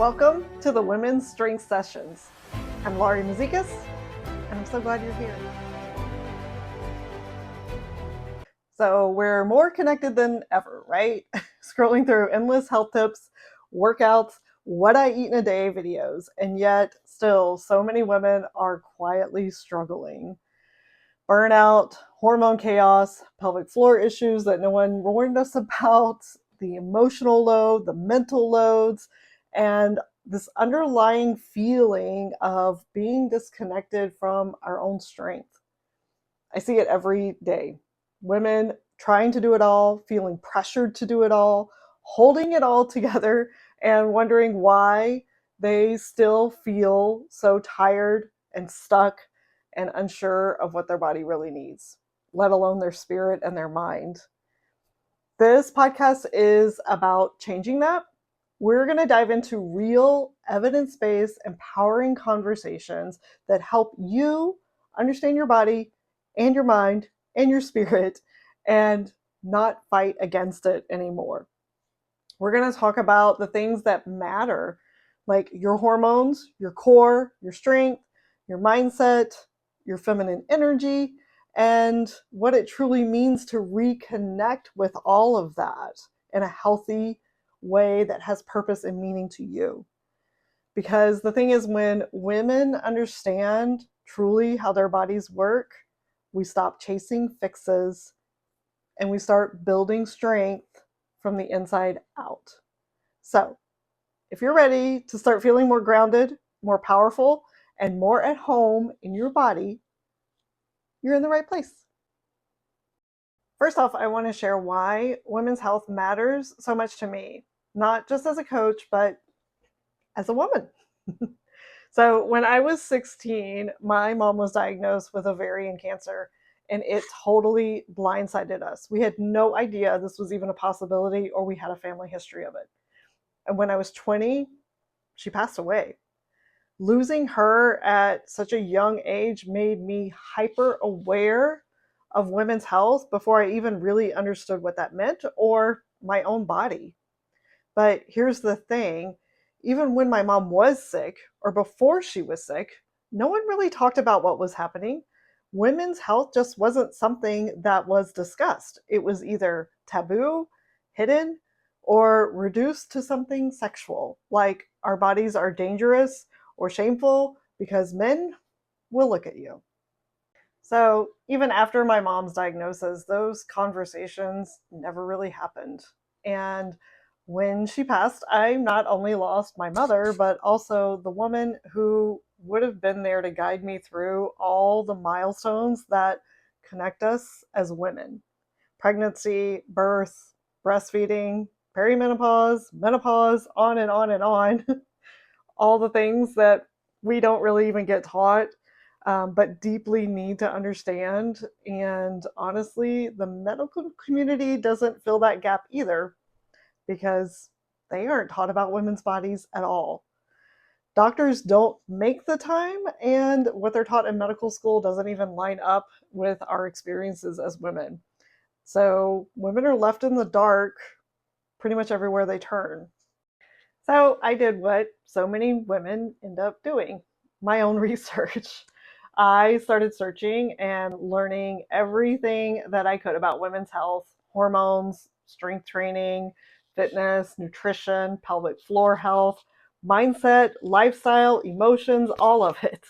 Welcome to the Women's Strength Sessions. I'm Lauri Mazeikas, and I'm so glad you're here. So we're more connected than ever, right? Scrolling through endless health tips, workouts, what I eat in a day videos, and yet still so many women are quietly struggling. Burnout, hormone chaos, pelvic floor issues that no one warned us about, the emotional load, the mental loads, and this underlying feeling of being disconnected from our own strength. I see it every day. Women trying to do it all, feeling pressured to do it all, holding it all together, and wondering why they still feel so tired and stuck and unsure of what their body really needs, let alone their spirit and their mind. This podcast is about changing that. We're going to dive into real, evidence-based, empowering conversations that help you understand your body and your mind and your spirit and not fight against it anymore. We're going to talk about the things that matter, like your hormones, your core, your strength, your mindset, your feminine energy, and what it truly means to reconnect with all of that in a healthy way that has purpose and meaning to you. Because the thing is, when women understand truly how their bodies work, we stop chasing fixes and we start building strength from the inside out. So, if you're ready to start feeling more grounded, more powerful, and more at home in your body, you're in the right place. First off, I want to share why women's health matters so much to me, not just as a coach, but as a woman. So when I was 16, my mom was diagnosed with ovarian cancer, and it totally blindsided us. We had no idea this was even a possibility, or we had a family history of it. And when I was 20, she passed away. Losing her at such a young age made me hyper aware of women's health before I even really understood what that meant or my own body. But here's the thing, even when my mom was sick or before she was sick, no one really talked about what was happening. Women's health just wasn't something that was discussed. It was either taboo, hidden, or reduced to something sexual, like our bodies are dangerous or shameful because men will look at you. So even after my mom's diagnosis, those conversations never really happened. And when she passed, I not only lost my mother, but also the woman who would have been there to guide me through all the milestones that connect us as women. Pregnancy, birth, breastfeeding, perimenopause, menopause, on and on and on. All the things that we don't really even get taught, but deeply need to understand. And honestly, the medical community doesn't fill that gap either, because they aren't taught about women's bodies at all. Doctors don't make the time, and what they're taught in medical school doesn't even line up with our experiences as women. So women are left in the dark pretty much everywhere they turn. So I did what so many women end up doing, my own research. I started searching and learning everything that I could about women's health, hormones, strength training, fitness, nutrition, pelvic floor health, mindset, lifestyle, emotions, all of it.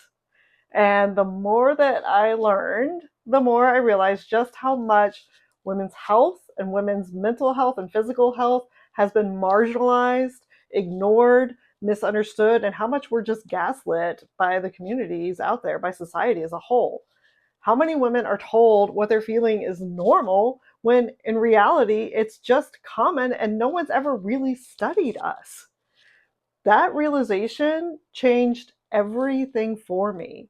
And the more that I learned, the more I realized just how much women's health and women's mental health and physical health has been marginalized, ignored, misunderstood, and how much we're just gaslit by the communities out there, by society as a whole. How many women are told what they're feeling is normal when in reality it's just common and no one's ever really studied us? That realization changed everything for me.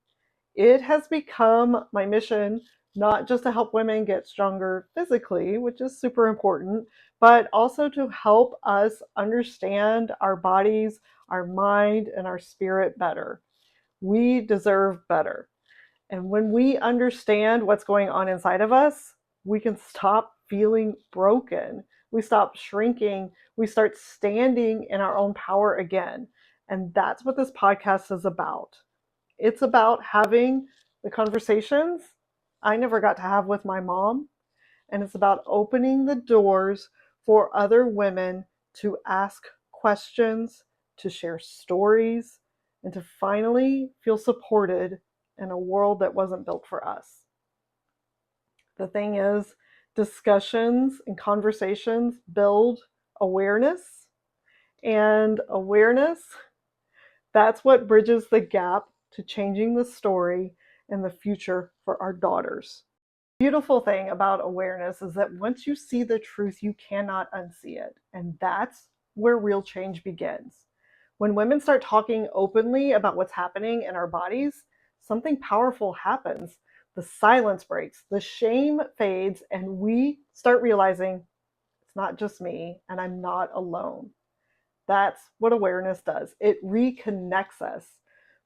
It has become my mission not just to help women get stronger physically, which is super important, but also to help us understand our bodies, our mind, and our spirit better. We deserve better. And when we understand what's going on inside of us, we can stop feeling broken. We stop shrinking. We start standing in our own power again. And that's what this podcast is about. It's about having the conversations I never got to have with my mom. And it's about opening the doors for other women to ask questions, to share stories, and to finally feel supported in a world that wasn't built for us. The thing is, discussions and conversations build awareness, and awareness, that's what bridges the gap to changing the story and the future for our daughters. The beautiful thing about awareness is that once you see the truth, you cannot unsee it. And that's where real change begins. When women start talking openly about what's happening in our bodies, something powerful happens. The silence breaks, the shame fades, and we start realizing it's not just me and I'm not alone. That's what awareness does. It reconnects us.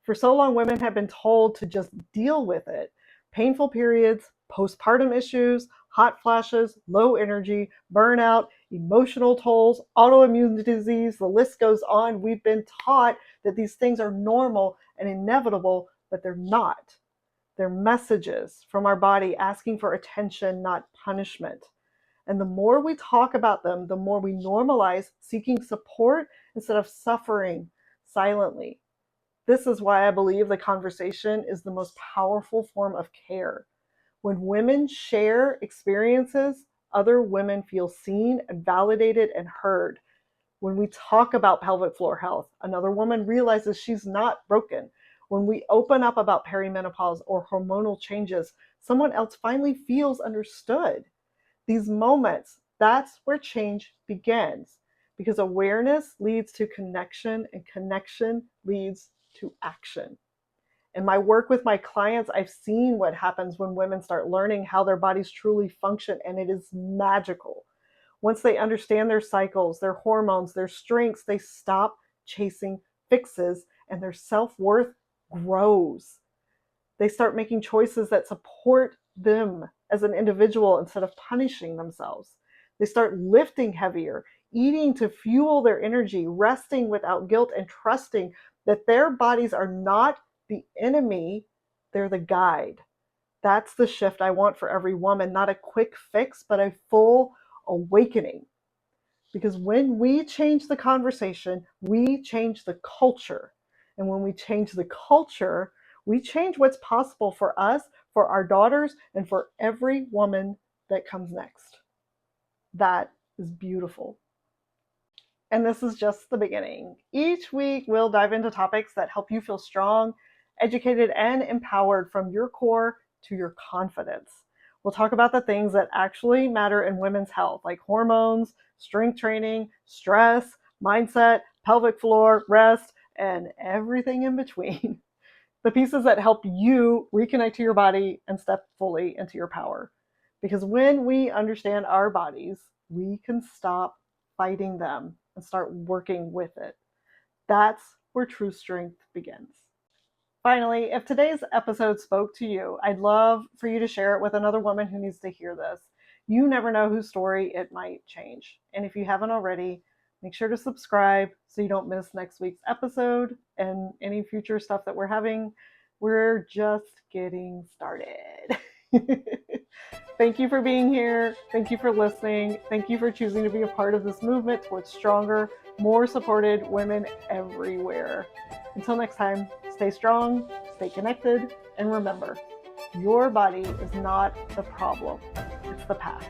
For so long, women have been told to just deal with it. Painful periods, postpartum issues, hot flashes, low energy, burnout, emotional tolls, autoimmune disease, the list goes on. We've been taught that these things are normal and inevitable, but they're not. They're messages from our body asking for attention, not punishment. And the more we talk about them, the more we normalize seeking support instead of suffering silently. This is why I believe the conversation is the most powerful form of care. When women share experiences, other women feel seen and validated and heard. When we talk about pelvic floor health, another woman realizes she's not broken. When we open up about perimenopause or hormonal changes, someone else finally feels understood. These moments, that's where change begins, because awareness leads to connection and connection leads to action. In my work with my clients, I've seen what happens when women start learning how their bodies truly function, and it is magical. Once they understand their cycles, their hormones, their strengths, they stop chasing fixes and their self-worth grows. They start making choices that support them as an individual instead of punishing themselves. They start lifting heavier, eating to fuel their energy, resting without guilt, and trusting that their bodies are not the enemy, they're the guide. That's the shift I want for every woman, not a quick fix, but a full awakening. Because when we change the conversation, we change the culture. And when we change the culture, we change what's possible for us, for our daughters, and for every woman that comes next. That is beautiful. And this is just the beginning. Each week, we'll dive into topics that help you feel strong, educated, and empowered from your core to your confidence. We'll talk about the things that actually matter in women's health, like hormones, strength training, stress, mindset, pelvic floor, rest, and everything in between. The pieces that help you reconnect to your body and step fully into your power. Because when we understand our bodies, we can stop fighting them and start working with it. That's where true strength begins. Finally, if today's episode spoke to you, I'd love for you to share it with another woman who needs to hear this. You never know whose story it might change. And if you haven't already, make sure to subscribe so you don't miss next week's episode and any future stuff that we're having. We're just getting started. Thank you for being here. Thank you for listening. Thank you for choosing to be a part of this movement towards stronger, more supported women everywhere. Until next time, stay strong, stay connected, and remember, your body is not the problem. It's the path.